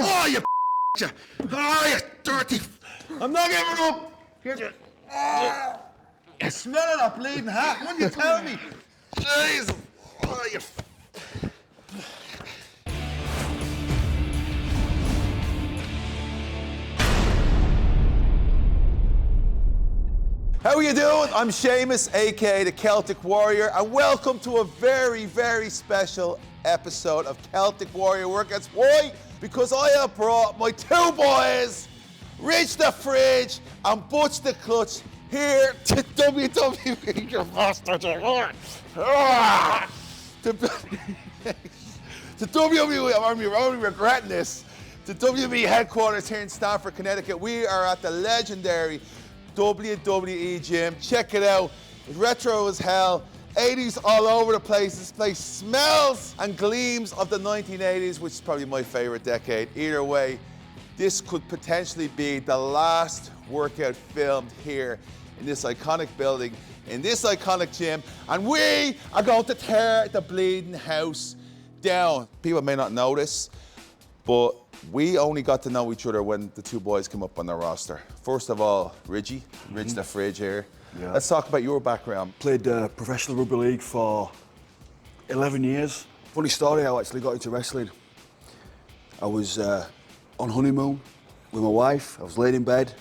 Oh, you oh, you dirty. I'm not giving up. You smell that bleeding hat? What are you telling me? Jesus. Oh, you. How are you doing? I'm Sheamus, aka the Celtic Warrior, and welcome to a very, very special episode of Celtic Warrior Workouts. Why? Because I have brought my two boys, Ridge the Fridge and Butch the Clutch, here to WWE. You bastard! To WWE, I'm only regretting this. To WWE Headquarters here in Stamford, Connecticut. We are at the legendary WWE Gym. Check it out. It's retro as hell. 80s all over the place. This place smells and gleams of the 1980s, which is probably my favorite decade. Either way, this could potentially be the last workout filmed here in this iconic building, in this iconic gym, and we are going to tear the bleeding house down. People may not know this, but we only got to know each other when the two boys came up on the roster. First of all, Ridge the Fridge here. Yeah. Let's talk about your background. Played professional rugby league for 11 years. Funny story, I actually got into wrestling. I was on honeymoon with my wife. I was laid in bed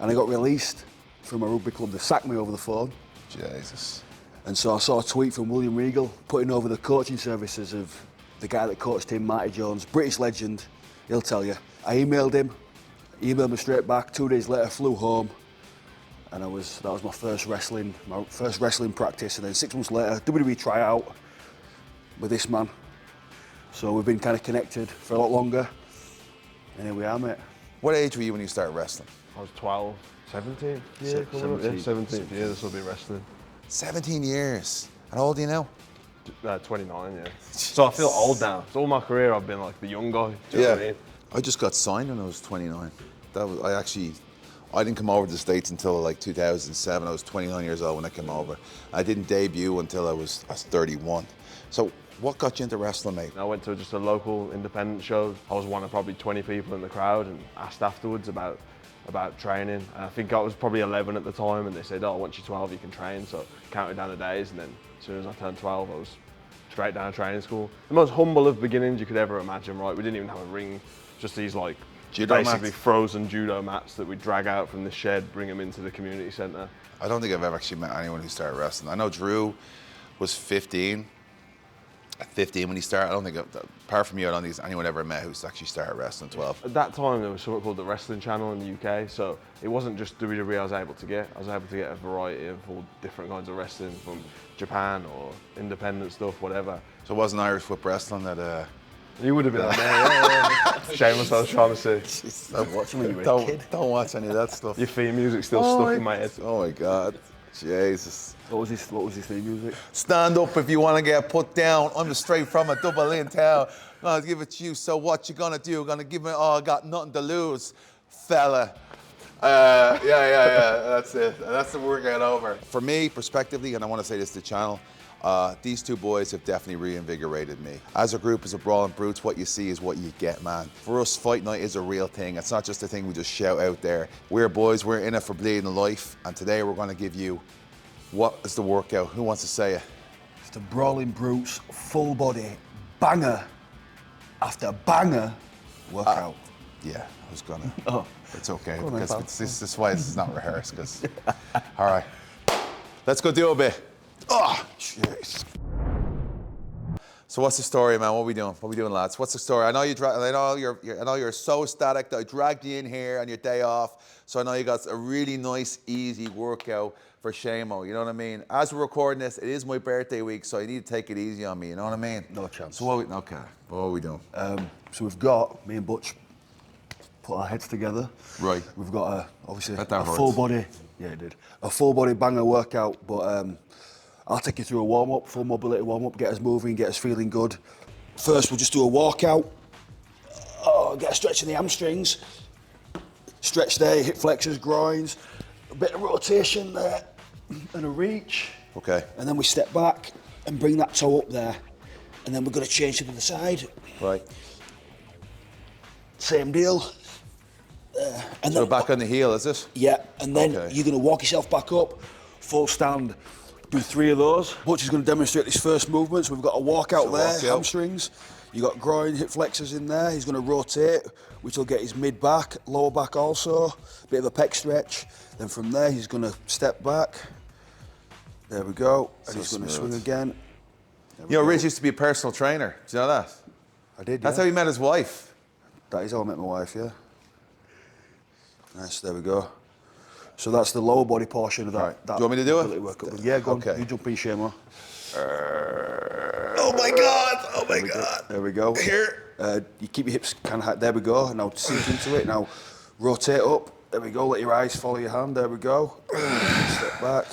and I got released from a rugby club. They sacked me over the phone. Jesus. And so I saw a tweet from William Regal putting over the coaching services of the guy that coached him, Marty Jones, British legend. He'll tell you. I emailed him, he emailed me straight back. 2 days later, flew home, and that was my first wrestling practice. And then 6 months later, WWE tryout with this man. So we've been kind of connected for a lot longer, and here we are, mate. What age were you when you started wrestling? I was 12, 17. Yeah, 17th year, this will be wrestling. 17 years. And how old are you now? 29, yeah. So I feel old now. So all my career I've been like the young guy. Do you know what I mean? I just got signed when I was 29. I didn't come over to the States until like 2007. I was 29 years old when I came over. I didn't debut until I was 31. So what got you into wrestling, mate? I went to just a local independent show. I was one of probably 20 people in the crowd and asked afterwards about training. And I think I was probably 11 at the time, and they said, oh, once you're 12 you can train. So counted down the days, and then as soon as I turned 12 I was straight down to training school. The most humble of beginnings you could ever imagine, right? We didn't even have a ring, just these like judo basically mats. Frozen judo mats that we drag out from the shed, bring them into the community centre. I don't think I've ever actually met anyone who started wrestling. I know Drew was 15. At 15 when he started, I don't think, apart from you, I don't think anyone ever met who's actually started wrestling 12. At that time, there was something called the Wrestling Channel in the UK, so it wasn't just WWE I was able to get. I was able to get a variety of all different kinds of wrestling from Japan or independent stuff, whatever. So it wasn't Irish Whip Wrestling that... You would have been on there, yeah. Shameless, I was trying to say. Stop watching when you were a kid. Don't watch any of that stuff. Your theme music's still stuck in my head. Oh my God, Jesus. What was his theme music? Stand up if you want to get put down. I'm straight from a double in town. I'm gonna give it to you, so what you gonna do? Gonna give me, oh, I got nothing to lose, fella. Yeah, that's it. That's the workout over. For me, prospectively, and I want to say this to the channel, these two boys have definitely reinvigorated me. As a group, as a Brawling Brutes, what you see is what you get, man. For us, fight night is a real thing. It's not just a thing we just shout out there. We're boys, we're in it for bleeding life, and today we're gonna give you, what is the workout? Who wants to say it? It's the Brawling Brutes full body banger after banger workout. Yeah, I was gonna. Oh. It's okay, Go on, because pal. this is why this is not rehearsed, because... All right, let's go do a bit. Oh, jeez. So what's the story, man? What are we doing? What are we doing, lads? What's the story? I know you're so ecstatic that I dragged you in here on your day off, so I know you got a really nice, easy workout for Shamo, you know what I mean? As we're recording this, it is my birthday week, so you need to take it easy on me, you know what I mean? No chance. So what are we doing? So we've got, me and Butch put our heads together. Right. We've got obviously That a hurts. full body, yeah it did, a full body banger workout, but I'll take you through a warm-up, full mobility warm-up, get us moving, get us feeling good. First we'll just do a walkout, get a stretch in the hamstrings, stretch there, hip flexors, groins, a bit of rotation there, and a reach. Okay. And then we step back and bring that toe up there, and then we're going to change to the other side. Right. same deal. And So then back on the heel, is it? yeah, and then Okay. you're going to walk yourself back up, full stand, do 3 of those. Butch is going to demonstrate his first movements. We've got a walkout So there, walk out. hamstrings. You've got groin, hip flexors in there. He's going to rotate, which will get his mid back, lower back also, bit of a pec stretch. Then from there, he's going to step back. There we go. And So he's going to smooth. swing again. You know, Ridge used to be a personal trainer. Do you know that? I did, That's yeah. how he met his wife. That is how I met my wife, yeah. Nice, there we go. So that's the lower body portion of that. Right. that Do you want me to do it? mobility workout. Yeah, go on. Okay. You jump in, Shamo. Oh my God! Oh my God! There we go. Here. You keep your hips kind of high. There we go. Now sink into it. Now rotate up. There we go. Let your eyes follow your hand. There we go. Step back.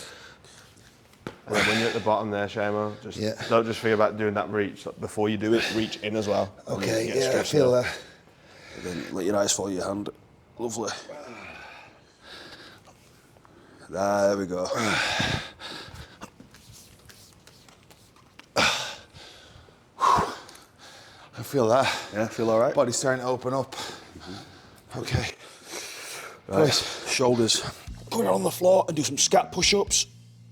And then when you're at the bottom there, Shamo, just don't just think about doing that reach. Like, before you do it, reach in as well. Okay, Get yeah, I stretched feel there. that. And then let your eyes follow your hand. Lovely. There we go. I feel that. Yeah, feel all right? Body's starting to open up. Okay. Right, shoulders. Go down on the floor and do some scat push-ups.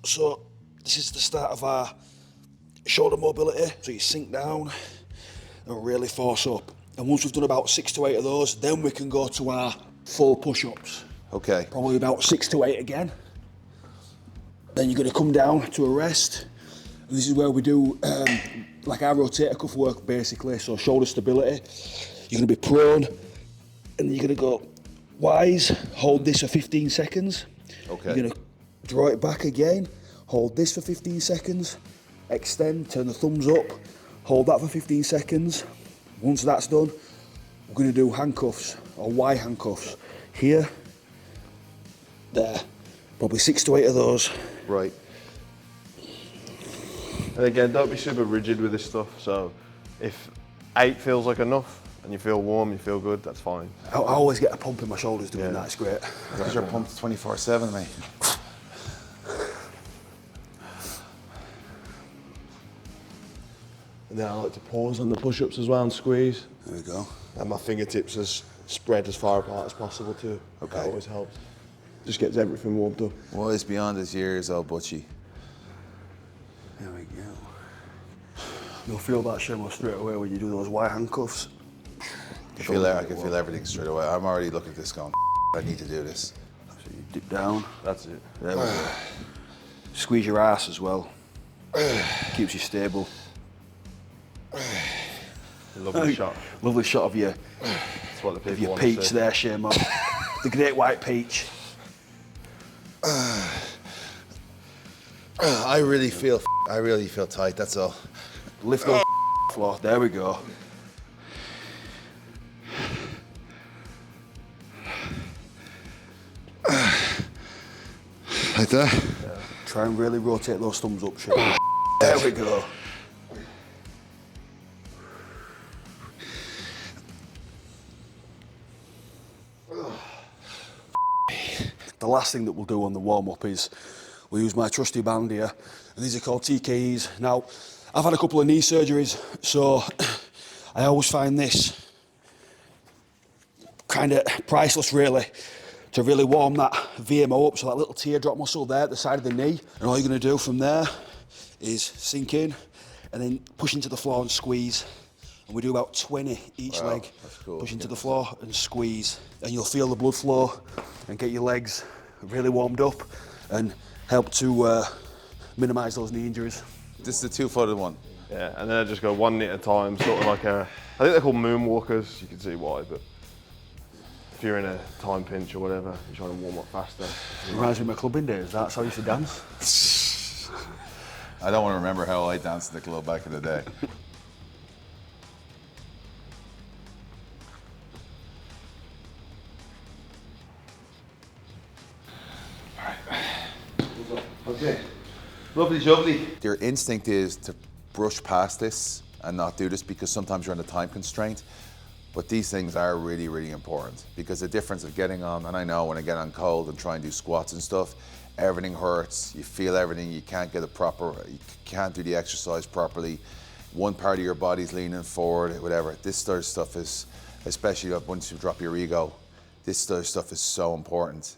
So this is the start of our shoulder mobility. So you sink down and really force up. And once we've done about 6 to 8 of those, then we can go to our full push-ups. Okay. Probably about 6 to 8 again. Then you're going to come down to a rest. And this is where we do like our rotator cuff work basically. So shoulder stability. You're going to be prone and you're going to go wise, hold this for 15 seconds. Okay. You're going to draw it back again, hold this for 15 seconds, extend, turn the thumbs up, hold that for 15 seconds. Once that's done, we're going to do handcuffs or Y handcuffs. Here, there, probably 6 to 8 of those. Right. And again, don't be super rigid with this stuff. So if 8 feels like enough and you feel warm, you feel good, that's fine. I always get a pump in my shoulders doing that, it's great. Because you're pumped 24/7, mate. And then I like to pause on the push-ups as well and squeeze. There we go. And my fingertips as spread as far apart as possible too. Okay. That always helps. Just gets everything warmed up. Wise beyond his years, old Butchie. There we go. You'll feel that shimmer straight away when you do those Y handcuffs. I can feel everything straight away. I'm already looking at this going, I need to do this. So you dip down. That's it. There we go. Squeeze your ass as well. Keeps you stable. Lovely shot. Lovely shot of your, That's what the people of your want to peach see. there, Shamo. The great white peach. I really feel tight, that's all. Lift those floor. There we go. Like that? Try and really rotate those thumbs up, Shamo. There we go. The last thing that we'll do on the warm-up is we'll use my trusty band here, and these are called TKEs. Now, I've had a couple of knee surgeries, so I always find this kind of priceless, really, to really warm that VMO up, so that little teardrop muscle there at the side of the knee. And all you're going to do from there is sink in and then push into the floor and squeeze. And we do about 20 each leg. that's cool. Push into the floor and squeeze. And you'll feel the blood flow and get your legs really warmed up and help to minimise those knee injuries. This is the two-footed one. Yeah, and then I just go 1 knee at a time, sort of like I think they're called moonwalkers, you can see why, but if you're in a time pinch or whatever, you're trying to warm up faster. Reminds me of my clubbing days, that's how I used to dance. I don't want to remember how I danced in the club back in the day. Okay. Lovely jubbly. Your instinct is to brush past this and not do this because sometimes you're under time constraint. But these things are really, really important because the difference of getting on, and I know when I get on cold and try and do squats and stuff, everything hurts, you feel everything, you can't get it proper, you can't do the exercise properly. One part of your body's leaning forward, whatever. This sort of stuff is especially once you drop your ego. This stuff is so important.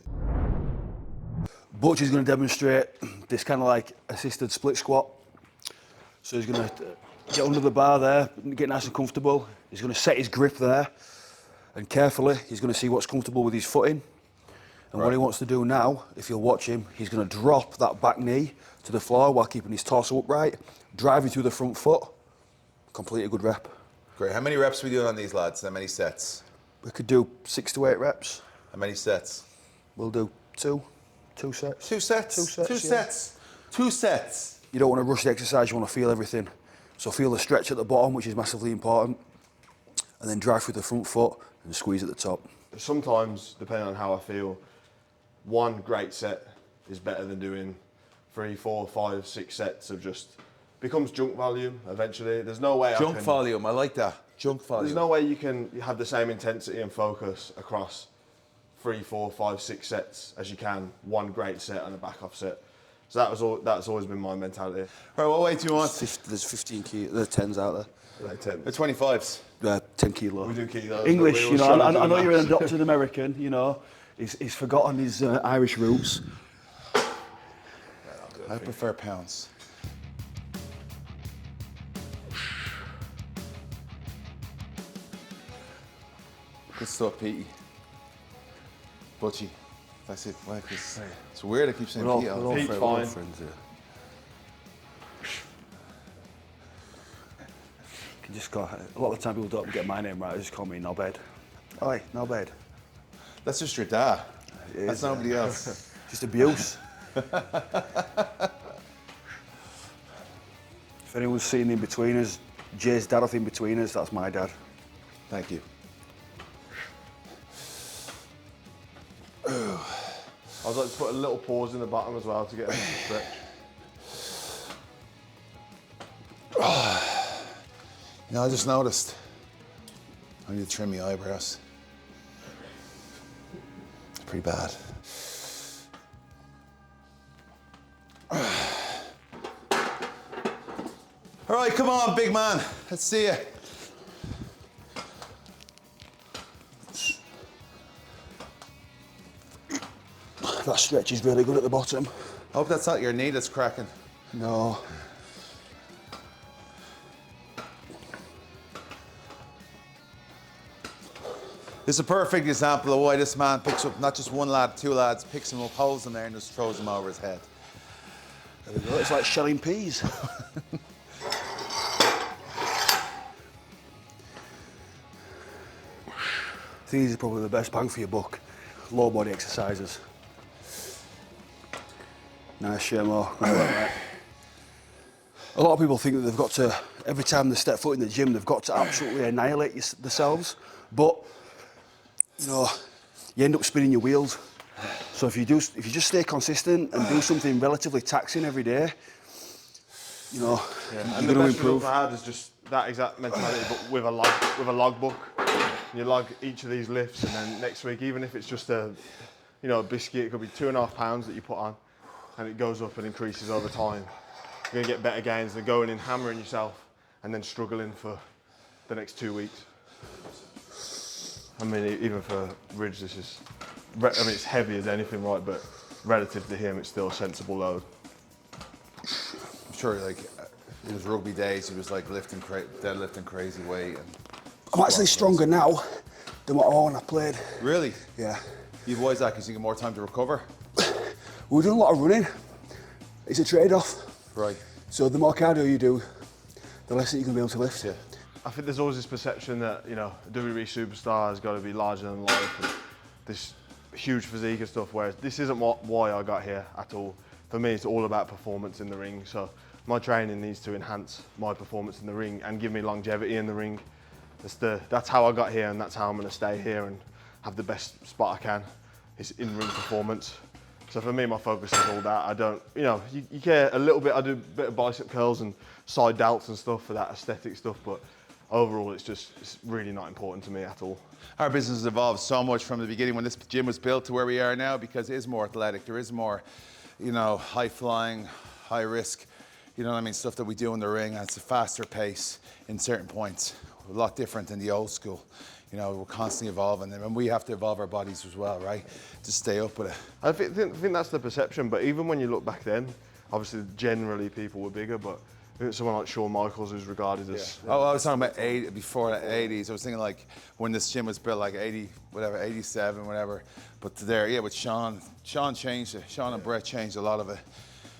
Butch is going to demonstrate this kind of like assisted split squat. So he's going to get under the bar there, get nice and comfortable. He's going to set his grip there, and carefully he's going to see what's comfortable with his footing. And what he wants to do now, if you'll watch him, he's going to drop that back knee to the floor while keeping his torso upright, driving through the front foot. Complete a good rep. Great. How many reps are we doing on these lads? How many sets? We could do 6 to 8 reps. How many sets? We'll do 2 sets. 2 sets? 2 sets, 2 yeah. sets. 2 sets. You don't want to rush the exercise, you want to feel everything. So feel the stretch at the bottom, which is massively important, and then drive through the front foot and squeeze at the top. Sometimes, depending on how I feel, one great set is better than doing 3, 4, 5, 6 sets of just becomes junk volume eventually. There's no way Junk volume, I like that. Junk volume. There's no way you can have the same intensity and focus across 3, 4, 5, 6 sets as you can one great set and a back off set. So that's always been my mentality. All right, what weight do you want? There's 15 kilo, there's 10s out there. Like 10. The 25s. 10 kilo. We do kilos. English, but you know, I know maths. you're an adopted American, you know. He's forgotten his Irish roots. I prefer pounds. Good stuff, Petey. Butchie. That's it. Like it's weird I keep saying We're all, Pete. we're all Pete's friends, we're all fine. friends here. You can just go, a lot of the time people don't get my name right, they just call me Nobed. Oi, Nobed. That's just your dad. It That's is, nobody else. Just abuse. If anyone's seen the In-Betweeners, Jay's dad of In-Betweeners, that's my dad. Thank you. I was like to put a little pause in the bottom as well to get a stretch. You know, I just noticed. I need to trim my eyebrows. It's pretty bad. All right, come on, big man. Let's see you. That stretch is really good at the bottom. I hope that's not your knee that's cracking. No. This is a perfect example of why this man picks up not just one lad, 2 lads, picks them up, holds them there and just throws them over his head. There we go, it's like shelling peas. These are probably the best bang for your buck. Low body exercises. Nice, Shemo. A lot of people think that they've got to, every time they step foot in the gym, they've got to absolutely annihilate themselves. But, you know, you end up spinning your wheels. So if you just stay consistent and do something relatively taxing every day, you know, And you're the going best to improve. result I had is just that exact mentality, but with a logbook. You log each of these lifts, and then next week, even if it's just a biscuit, it could be 2.5 pounds that you put on, and it goes up and increases over time. You're gonna get better gains than going in hammering yourself and then struggling for the next 2 weeks. I mean, even for Ridge, it's heavy as anything, right? But relative to him, it's still a sensible load. I'm sure, like, in his rugby days, he was like deadlifting crazy weight. And I'm actually stronger now than what I was when I played. Really? Yeah. You've always that because you get more time to recover? We were doing a lot of running. It's a trade-off. Right. So the more cardio you do, the less that you're going to be able to lift. Yeah. I think there's always this perception that, a WWE superstar has got to be larger than life and this huge physique and stuff, whereas this isn't why I got here at all. For me, it's all about performance in the ring. So my training needs to enhance my performance in the ring and give me longevity in the ring. That's how I got here, and that's how I'm going to stay here and have the best spot I can, is in-ring performance. So for me, my focus is all that. I don't, you care a little bit. I do a bit of bicep curls and side delts and stuff for that aesthetic stuff, but overall, it's really not important to me at all. Our business has evolved so much from the beginning when this gym was built to where we are now, because it is more athletic. There is more, high flying, high risk, stuff that we do in the ring, and it's a faster pace in certain points. a lot different than the old school. You know, we're constantly evolving, and we have to evolve our bodies as well, right? To stay up with it. I think that's the perception, but even when you look back then, obviously generally people were bigger, but someone like Shawn Michaels who's regarded as... Oh, I was talking about before the 80s. I was thinking like when this gym was built, like 80, whatever, 87, whatever. But there, yeah, with Sean changed it. Sean and Brett changed a lot of it,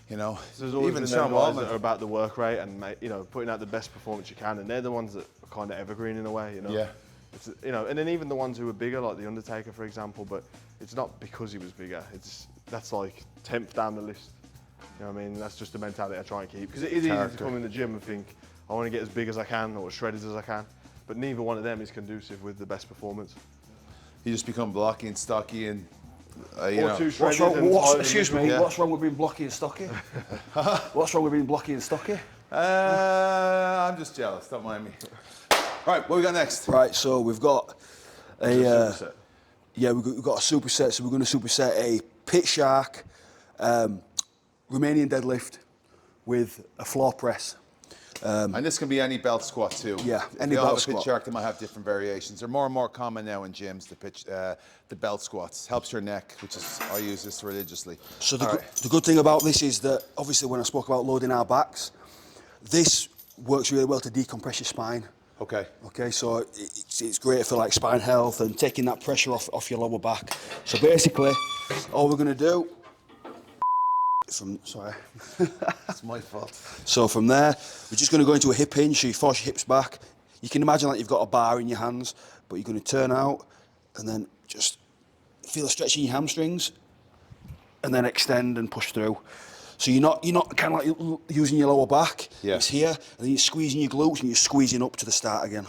you know. So there's always even been Sean guys that Wallman. are about the work rate and, you know, putting out the best performance you can, and they're the ones that are kind of evergreen in a way, you know. Yeah. It's, you know, and then even the ones who were bigger, like the Undertaker, for example, but it's not because he was bigger. That's like 10th down the list. You know what I mean? That's just the mentality I try and keep. Because it is easy to come in the gym and think, I want to get as big as I can or as shredded as I can. But neither one of them is conducive with the best performance. You just become blocky and stocky and, you know. Too What's shredded wrong, and tired excuse and me, Yeah. what's wrong with being blocky and stocky? What's wrong with being blocky and stocky? I'm just jealous, don't mind me. All right, what we got next? Right, so we've got a... superset. Yeah, we've got a superset, so we're going to superset a pit shark, Romanian deadlift with a floor press. And this can be any belt squat too. Yeah, If any they all belt have a pit squat. shark, they might have different variations. They're more and more common now in gyms, the belt squats. Helps your neck, which is, I use this religiously. So the, All go- right. the good thing about this is that, obviously when I spoke about loading our backs, this works really well to decompress your spine. Okay. Okay, so it's great for like spine health and taking that pressure off your lower back. So basically, all we're going to do, sorry. It's my fault. So from there, we're just going to go into a hip hinge, so you force your hips back. You can imagine like you've got a bar in your hands, but you're going to turn out and then just feel a stretch in your hamstrings and then extend and push through. So you're not kind of like using your lower back. Yeah. It's here, and then you're squeezing your glutes and you're squeezing up to the start again.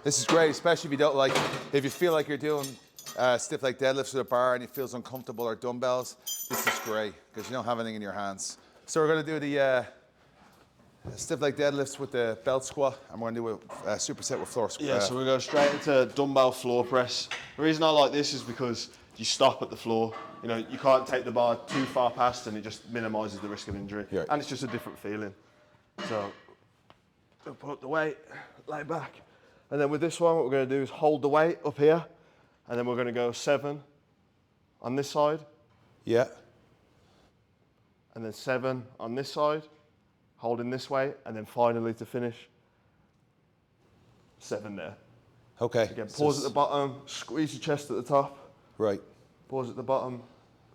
This is great, especially if you don't like, if you feel like you're doing stiff leg deadlifts with a bar and it feels uncomfortable, or dumbbells. This is great because you don't have anything in your hands. So we're going to do the stiff leg deadlifts with the belt squat, and we're going to do a superset with floor squat. Yeah, so we go straight into dumbbell floor press. The reason I like this is because you stop at the floor. You know, you can't take the bar too far past and it just minimises the risk of injury. Yeah. And it's just a different feeling. So, we'll put up the weight, lay back. And then with this one, what we're going to do is hold the weight up here, and then we're going to go 7 on this side, Yeah. and then 7 on this side, holding this weight, and then finally to finish, 7 there. Okay. Again, pause at the bottom, squeeze your chest at the top, Right. pause at the bottom,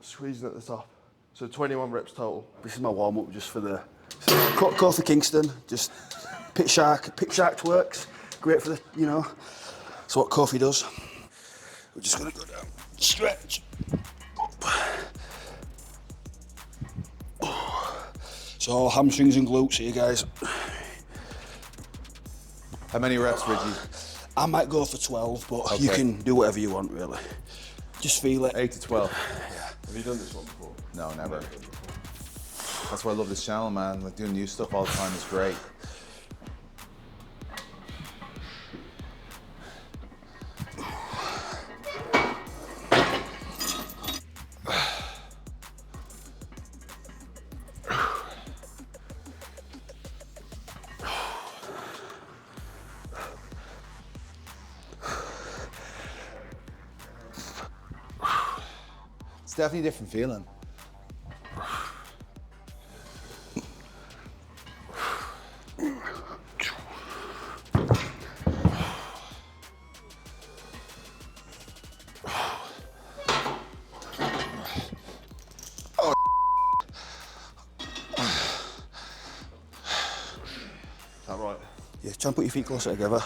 squeezing at the top. So 21 reps total. This is my warm-up just for the... Kofi Kingston, just pit shark twerks. Great for the, you know, that's what Kofi does. We're just gonna go down, stretch. So all hamstrings and glutes here, guys. How many reps, Reggie? I might go for 12, but you Okay. can do whatever you want, really. Just feel it. 8 to 12. Have you done this one before? No, never. That's why I love this channel, man. Like doing new stuff all the time is great. It's definitely a different feeling. Is that right? Yeah, try and put your feet closer together.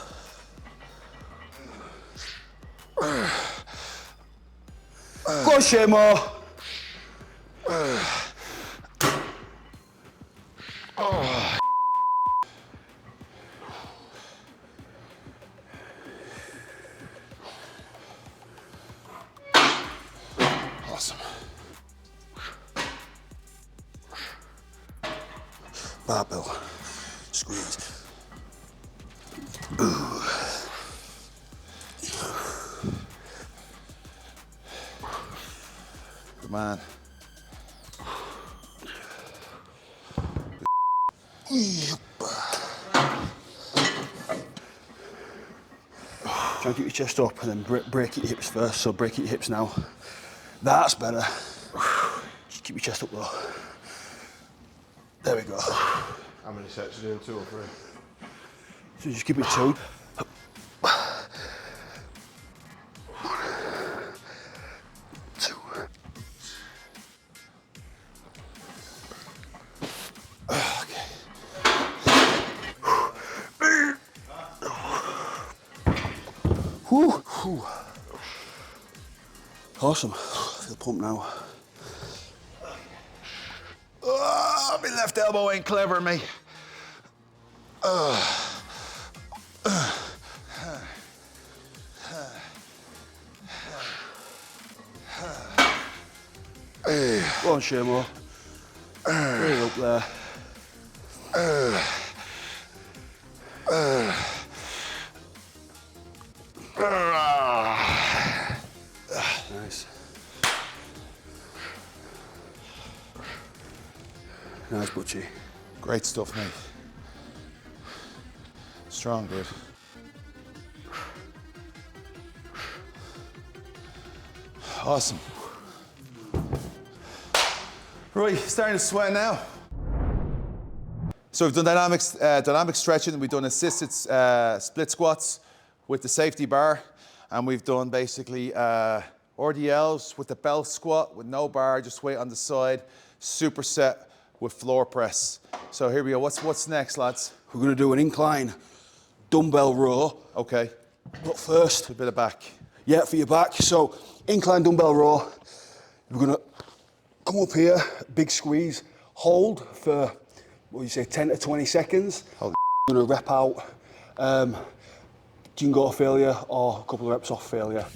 Go on, Shamo. Awesome. Barbell. Squeeze. Good man. Try and keep your chest up and then break your hips first. So break your hips now. That's better. Just keep your chest up though. There we go. How many sets are you doing, 2 or 3? So just keep it 2. Awesome. I feel pumped now. Oh, my left elbow ain't clever, mate. Go on, Sheamus. Bring it up there. Nice. Nice, Butchie. Great stuff, mate. Strong, dude. Awesome. Right, starting to sweat now. So we've done dynamic stretching, we've done assisted split squats with the safety bar, and we've done basically RDLs with the belt squat with no bar, just weight on the side, superset with floor press. So here we go, what's next, lads? We're gonna do an incline dumbbell row. Okay, But first, a bit of back. yeah, for your back. So incline dumbbell row. We're gonna come up here, big squeeze, hold for, what do you say, 10 to 20 seconds. Holy We're gonna rep out. You can go to failure or a couple of reps off failure.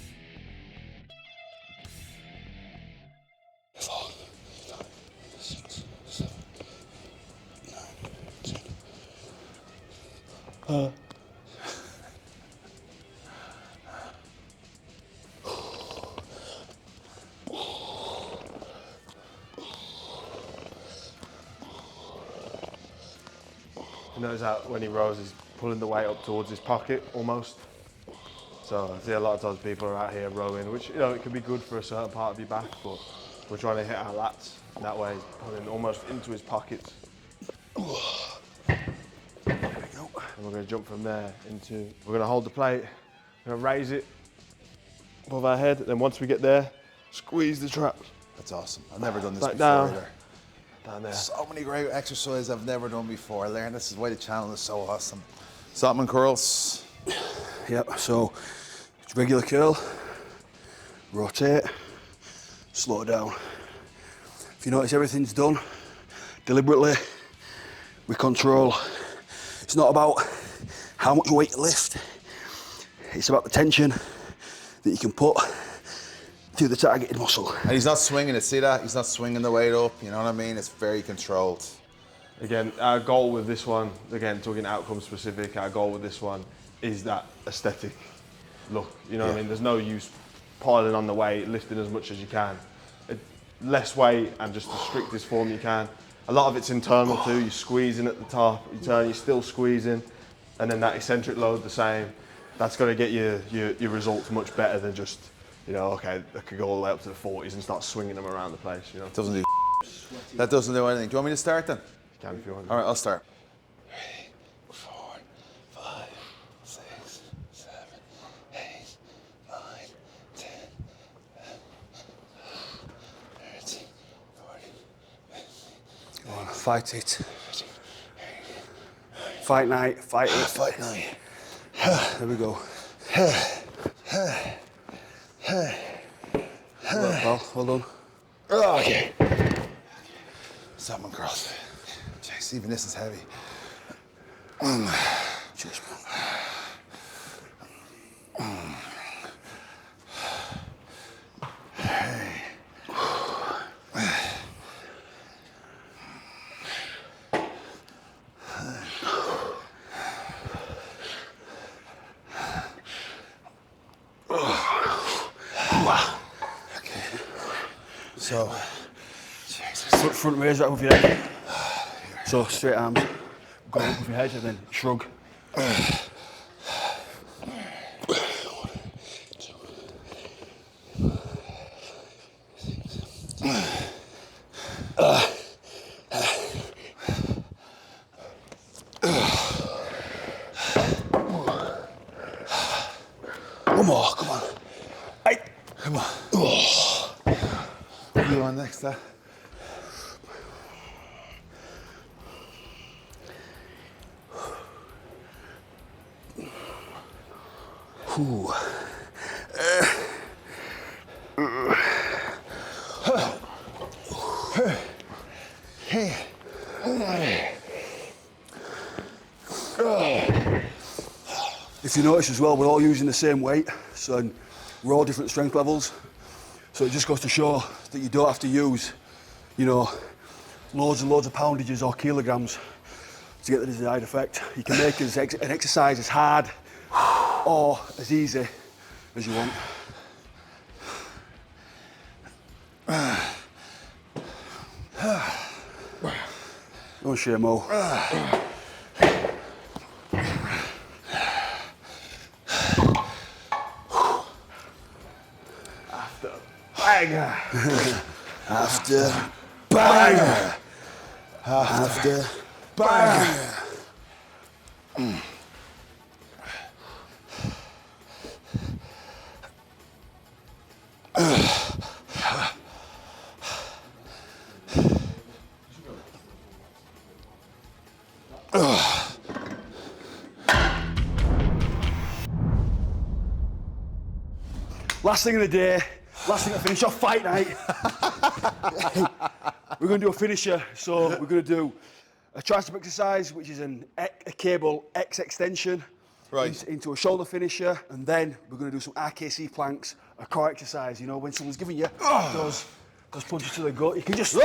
4, 5, 6, 7, 9, 10. You notice that when he rows, he's pulling the weight up towards his pocket almost. So I see a lot of times people are out here rowing, which, you know, it can be good for a certain part of your back, but we're trying to hit our lats. And that way he's pulling almost into his pockets. There we go. And we're going to jump from there into, we're going to hold the plate, we're going to raise it above our head, then once we get there, squeeze the traps. That's awesome. I've never done this Back before down. either. Down there. So many great exercises I've never done before. I learned this is why the channel is so awesome. Saltman curls. Yep, so it's regular curl, rotate, slow down. If you notice everything's done deliberately, with control. It's not about how much weight you lift, it's about the tension that you can put to the targeted muscle. And he's not swinging it, see that? He's not swinging the weight up, you know what I mean? It's very controlled. Again, our goal with this one, again, talking outcome specific, our goal with this one is that aesthetic look. You know what I mean? There's no use piling on the weight, lifting as much as you can. Less weight and just the strictest form you can. A lot of it's internal too. You're squeezing at the top, you turn, you're still squeezing, and then that eccentric load the same. That's going to get your results much better than just, you know, okay, I could go all the way up to the 40s and start swinging them around the place, you know. Doesn't do that doesn't do anything. Do you want me to start then? You can if you want. All right, I'll start. 3, 4, 5, 6, 7, 8, 9, 10, 13, 14, 15. Go on, fight it. Fight night, fight it. Fight night. There we go. Well done. Oh, okay. Saltman curls. Jeez, even this is heavy. Cheers, man. So, Front raise right with your head. So straight arms, go up with your head and then shrug. One more, come on. Hey. Come on. Oh. You on next, huh? Ooh. If you notice as well, we're all using the same weight, so we're all different strength levels. So it just goes to show that you don't have to use, you know, loads and loads of poundages or kilograms to get the desired effect. You can make an exercise as hard or as easy as you want. No shame, Mo. Banger. After banger. After banger. Last thing of the day, last thing to finish off fight night. We're going to do a finisher, so we're going to do a tricep exercise, which is a cable X extension, Right. into a shoulder finisher, and then we're going to do some RKC planks, a core exercise. You know, when someone's giving you those punches to the gut, you can just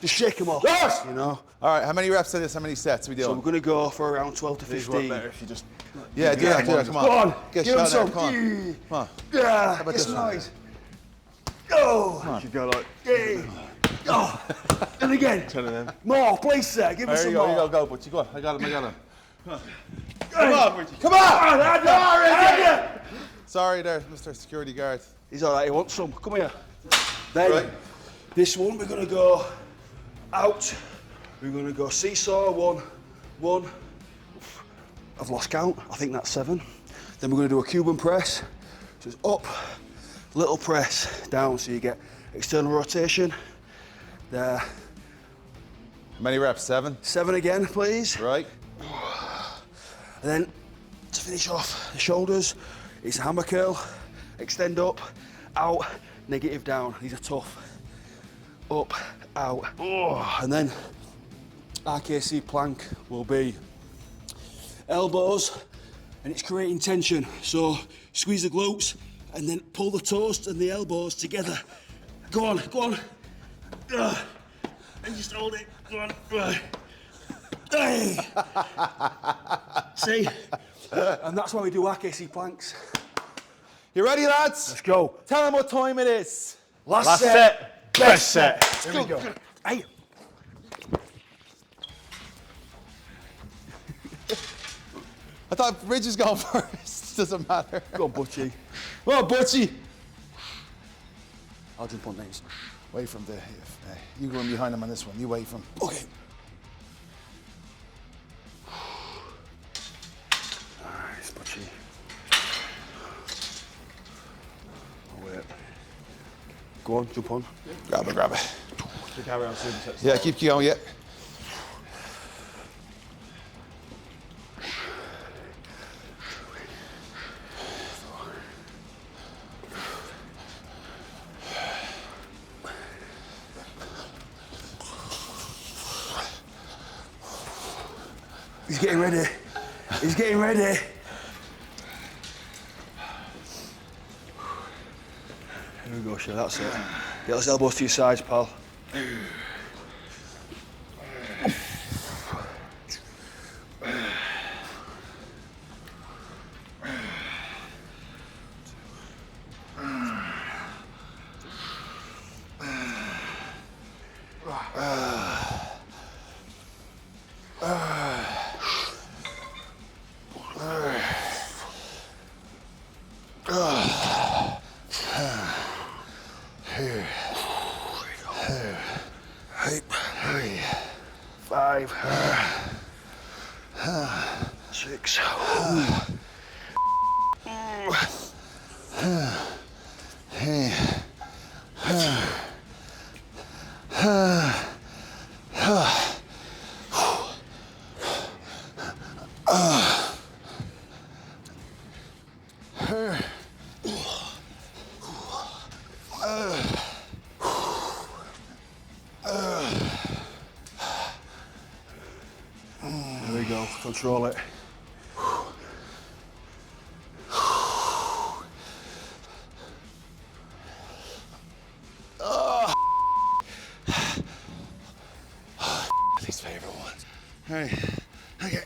shake them off. Yes! You know. All right, how many reps of this? How many sets are we doing? So we're going to go for around 12 to 15. If you just Yeah, do that, come on. Go on, Get give him shot some. there, come on. Come on. Yeah, about get this some one? noise. Go. you go like Yeah. Oh, and again. ten of them. More, please, sir. Give us There some you go, more. go, Butchie. Go on, I got him. Come on, Richie. Come on! Sorry there, Mr. Security Guard. He's all right. He wants some. Come here. Then, Right. this one we're gonna go out. We're gonna go seesaw. One. I've lost count. I think that's 7. Then we're gonna do a Cuban press. So it's up, little press, down. So you get external rotation. There. How many reps? 7? 7 again, please. Right. And then to finish off the shoulders, it's a hammer curl, extend up, out, negative down. These are tough. Up, out. And then RKC plank will be elbows, and it's creating tension. So squeeze the glutes and then pull the toes and the elbows together. Go on. And just hold it. Go on. Hey. See? And that's why we do RKC planks. You ready, lads? Let's go. Tell them what time it is. Last set, best set. Here we go. Hey. I thought Ridge was going first. Doesn't matter. Go on, Butchie. Come on, Butchie. I'll jump on these. Wait from the. You go in behind him on this one. You wait from. Okay. Nice, Butchie. Oh, wait. Go on, jump on. Grab it. To carry on supersets. Yeah, keep going, yeah. He's getting ready. He's getting ready. Here we go, Shay, that's it. Get those elbows to your sides, pal. Five, 6, control it. Least favorite one. All right. Okay.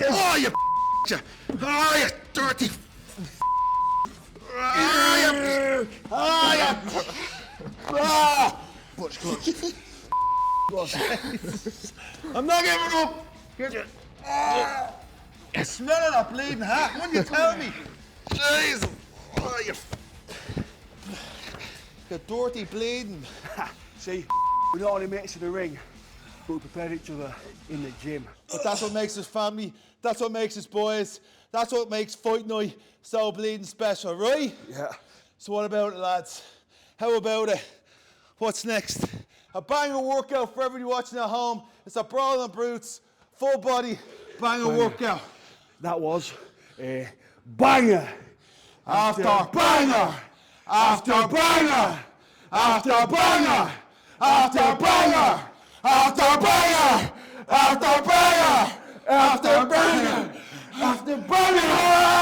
Oh, you oh, you dirty Butch clutch. I'm not giving up. Get you. You smell of that bleeding hat. What you tell me? Jesus. Oh, you dirty bleeding. See, we're not only mates in the ring, but we prepared each other in the gym. But that's what makes us family. That's what makes us boys. That's what makes fight night so bleeding special, right? Yeah. So what about it, lads? How about it? What's next? A banger workout for everybody watching at home. It's a Brawling Brutes full body banger workout. That was a banger. After banger! After banger! After banger! After banger! After banger! After banger! After banger! After banger!